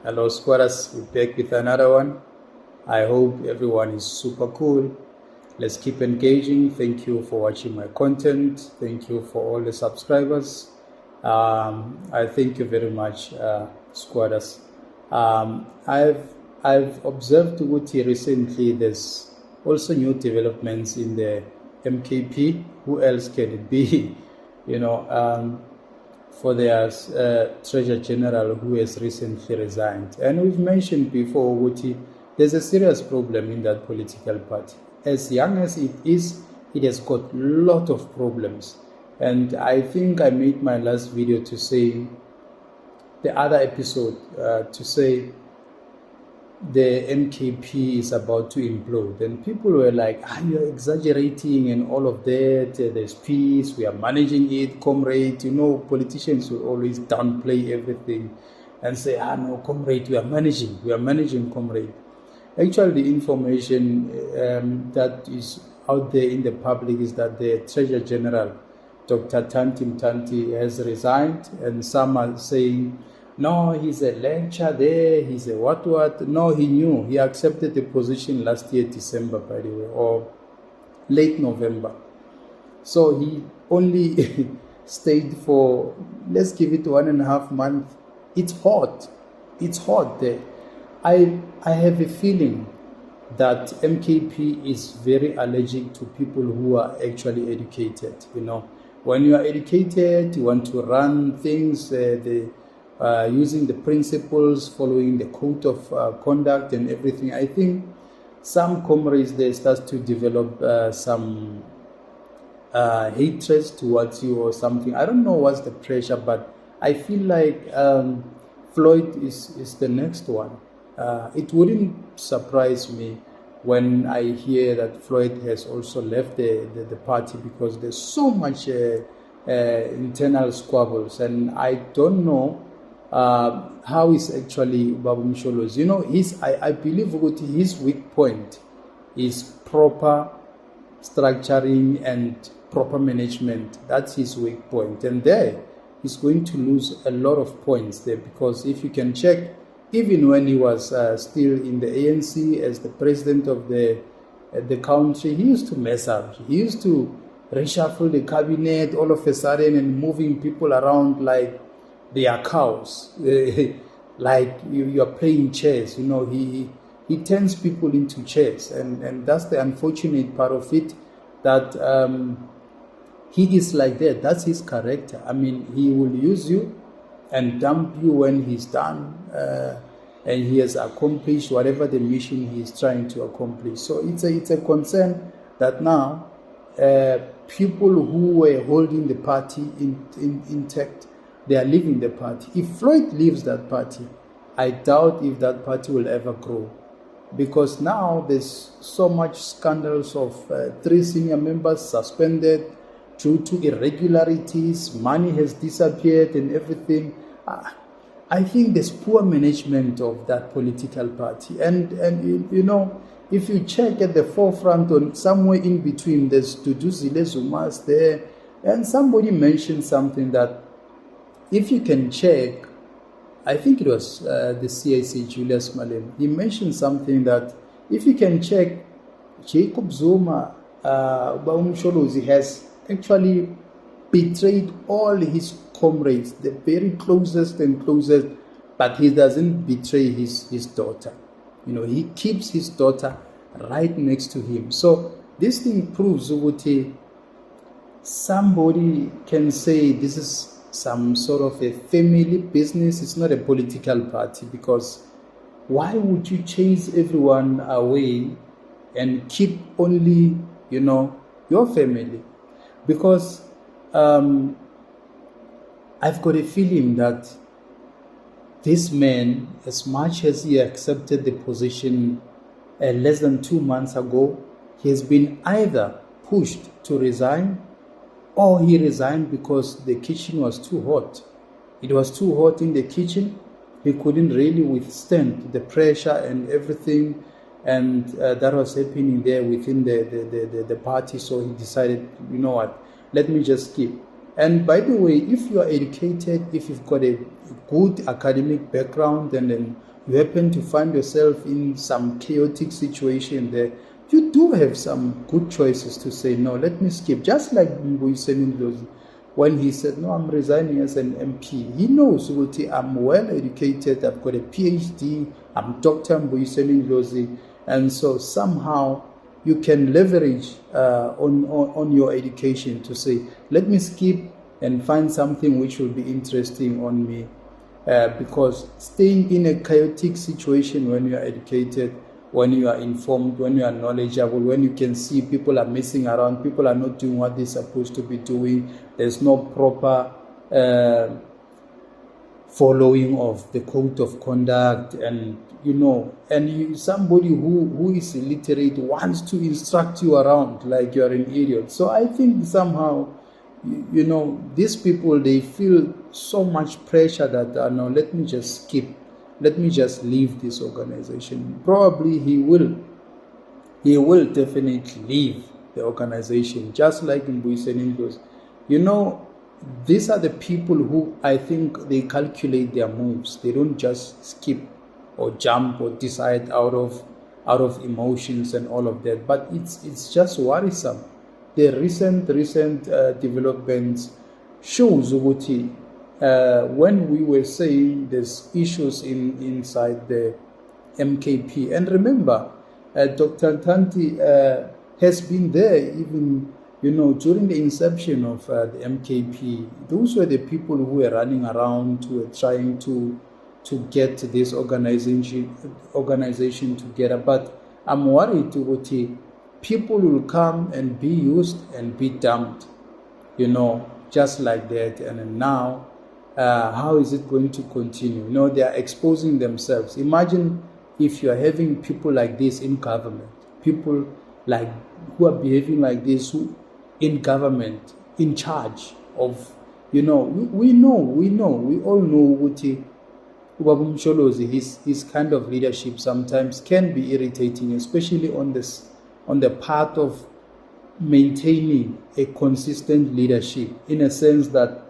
Hello squatters, we're back with another one. I hope everyone is super cool. Let's keep engaging. Thank you for watching my content. Thank you for all the subscribers. I thank you very much, squatters. I've observed Uti recently. There's also new developments in the MKP. Who else can it be? For their Treasurer General who has recently resigned. And we've mentioned before, Uti, there's a serious problem in that political party. As young as it is, it has got a lot of problems. And I think I made my last video to say, the other episode, to say the MKP is about to implode. And people were like, you're exaggerating and all of that. There's peace. We are managing it, comrade. Politicians will always downplay everything and say, no, comrade, we are managing, comrade. Actually, the information that is out there in the public is that the Treasurer General, Dr. Thanti Mthanti, has resigned, and some are saying, no, he's a lecturer there, he's a what. No, he knew. He accepted the position last year, December, by the way, or late November. So he only stayed for, let's give it 1.5 months. It's hot there. I have a feeling that MKP is very allergic to people who are actually educated. When you are educated, you want to run things, using the principles, following the code of conduct and everything. I think some comrades, they start to develop some hatred towards you or something. I don't know what's the pressure, but I feel like Floyd is the next one. It wouldn't surprise me when I hear that Floyd has also left the party, because there's so much internal squabbles, and I don't know how is actually Babu Msholozi. I believe his weak point is proper structuring and proper management. That's his weak point, and there he's going to lose a lot of points there, because if you can check, even when he was still in the ANC as the president of the country, he used to mess up. He used to reshuffle the cabinet all of a sudden and moving people around like they are cows, like you are playing chess. He turns people into chess, and that's the unfortunate part of it, that he is like that. That's his character. He will use you and dump you when he's done, and he has accomplished whatever the mission he is trying to accomplish. So it's a concern that now people who were holding the party intact, they are leaving the party. If Floyd leaves that party, I doubt if that party will ever grow, because now there's so much scandals of 3 senior members suspended due to irregularities, money has disappeared and everything. I think there's poor management of that political party. And if you check at the forefront, or somewhere in between, there's Duduzile Zumas there, and somebody mentioned something that, if you can check, I think it was the CIC, Julius Malem, he mentioned something that, if you can check, Jacob Zuma, Msholozi, has actually betrayed all his comrades, the very closest, but he doesn't betray his daughter. He keeps his daughter right next to him. So this thing proves, Uguti, somebody can say this is some sort of a family business. It's not a political party, because why would you chase everyone away and keep only, your family? Because I've got a feeling that this man, as much as he accepted the position less than 2 months ago, he has been either pushed to resign, or he resigned because the kitchen was too hot. It was too hot in the kitchen. He couldn't really withstand the pressure and everything, and that was happening there within the party. So he decided, let me just skip. And by the way, if you are educated, if you've got a good academic background, and then you happen to find yourself in some chaotic situation there, you do have some good choices to say, no, let me skip. Just like Msholozi, when he said, no, I'm resigning as an MP, he knows, I'm well educated, I've got a PhD, I'm Dr. Msholozi, and so somehow you can leverage on your education to say, let me skip and find something which will be interesting on me. Because staying in a chaotic situation when you are educated, when you are informed, when you are knowledgeable, when you can see people are messing around, people are not doing what they're supposed to be doing, there's no proper following of the code of conduct, and somebody who is illiterate wants to instruct you around like you're an idiot. So I think somehow, these people, they feel so much pressure that no, let me just skip, let me just leave this organization. Probably he will definitely leave the organization, just like in Msholozi. These are the people who, I think, they calculate their moves. They don't just skip or jump or decide out of emotions and all of that. But it's just worrisome. The recent developments shows when we were saying there's issues inside the MKP. And remember, Dr. Mthanti has been there even, during the inception of the MKP. Those were the people who were running around, who were trying to get this organization together. But I'm worried, people will come and be used and be dumped, just like that. And now, how is it going to continue? They are exposing themselves. Imagine if you are having people like this in government, people who are behaving like this, who in government, in charge of, we all know Msholozi, his kind of leadership sometimes can be irritating, especially on the part of maintaining a consistent leadership, in a sense that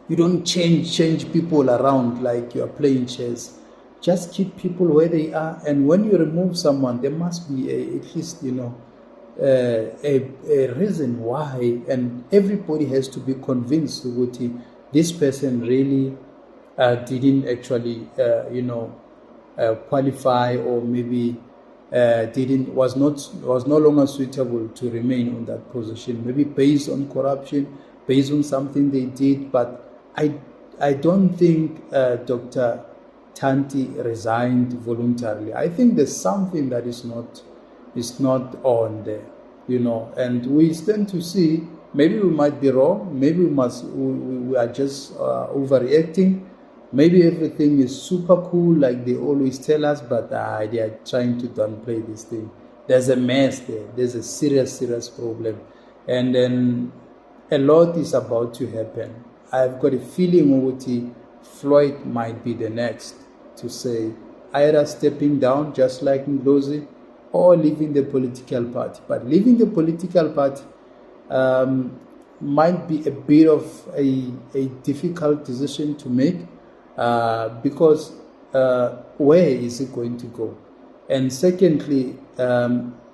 you don't change people around like you're playing chess. Just keep people where they are, and when you remove someone, there must be at least a reason why, and everybody has to be convinced that this person really didn't actually qualify, or maybe was no longer suitable to remain on that position, maybe based on corruption, based on something they did. But I don't think Dr. Mthanti resigned voluntarily. I think there's something that is not on there, and we stand to see. Maybe we might be wrong. Maybe we are just overreacting. Maybe everything is super cool, like they always tell us, but they are trying to downplay this thing. There's a mess there. There's a serious problem. And then a lot is about to happen. I've got a feeling Floyd might be the next to say, either stepping down, just like Msholozi, or leaving the political party. But leaving the political party might be a bit of a difficult decision to make, because where is it going to go? And secondly,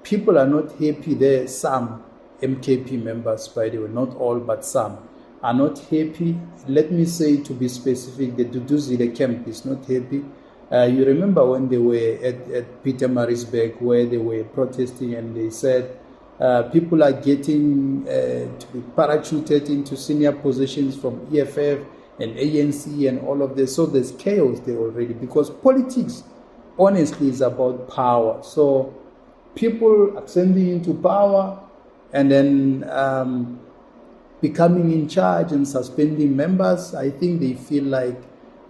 people are not happy there. Some MKP members, by the way, not all, but some are not happy. Let me say, to be specific, the Duduzile camp is not happy. You remember when they were at Pietermaritzburg, where they were protesting, and they said people are getting to be parachuted into senior positions from EFF and ANC and all of this. So there's chaos there already, because politics, honestly, is about power. So people ascending into power and then becoming in charge and suspending members, I think they feel like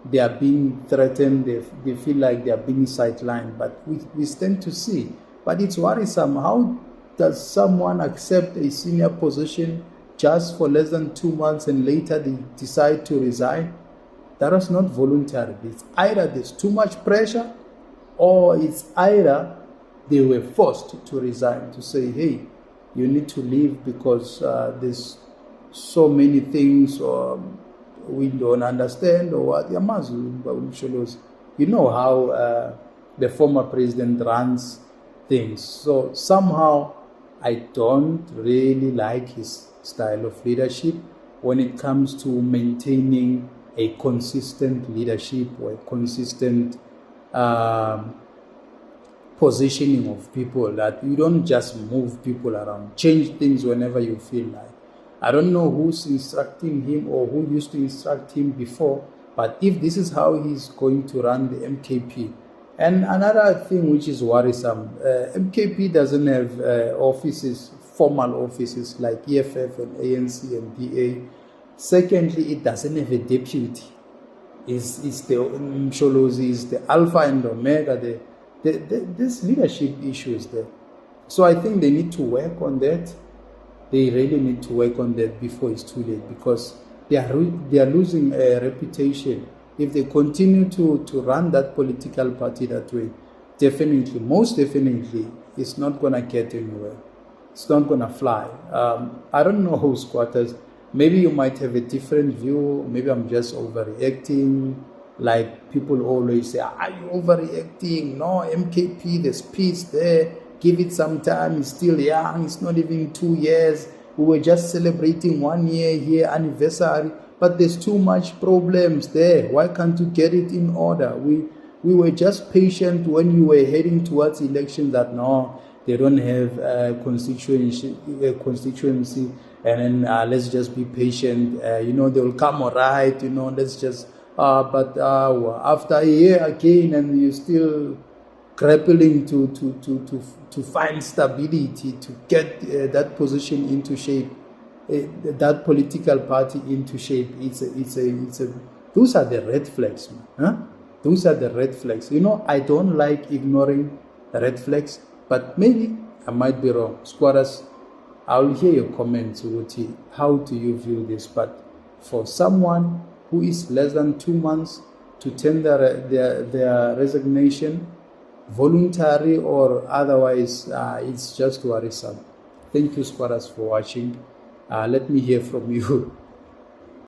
they are being threatened, they feel like they are being sidelined. But we stand to see. But it's worrisome. How does someone accept a senior position just for less than 2 months and later they decide to resign? That was not voluntary. It's either there's too much pressure, or it's either they were forced to resign, to say, hey, you need to leave because there's so many things we don't understand or what. Msholozi, you know how the former president runs things. So somehow I don't really like his style of leadership when it comes to maintaining a consistent leadership or a consistent positioning of people, that you don't just move people around, change things whenever you feel like. I don't know who's instructing him or who used to instruct him before, but if this is how he's going to run the MKP. And another thing which is worrisome, MKP doesn't have offices, formal offices like EFF and ANC and DA. Secondly, it doesn't have a deputy. It's the Msholozi is the alpha and omega. This leadership issue is there. So I think they need to work on that. They really need to work on that before it's too late, because they are losing a reputation. If they continue to run that political party that way, definitely, most definitely, it's not going to get anywhere. It's not going to fly. I don't know whose quarters. Maybe you might have a different view. Maybe I'm just overreacting. Like people always say, are you overreacting? No, MKP, there's peace there. Give it some time. It's still young. It's not even 2 years. We were just celebrating 1 year here, anniversary. But there's too much problems there. Why can't you get it in order? We were just patient when you were heading towards elections that no, they don't have a constituency, and then let's just be patient. They will come all right. Let's just. But after a year again, and you're still grappling to find stability, to get that position into shape, that political party into shape. Those are the red flags, man. Huh? Those are the red flags. I don't like ignoring red flags, but maybe I might be wrong. Squatters, I'll hear your comments, Uti. How do you view this? But for someone who is less than 2 months to tender their resignation, voluntary or otherwise, it's just worrisome. Thank you, Squatters, for watching. Let me hear from you.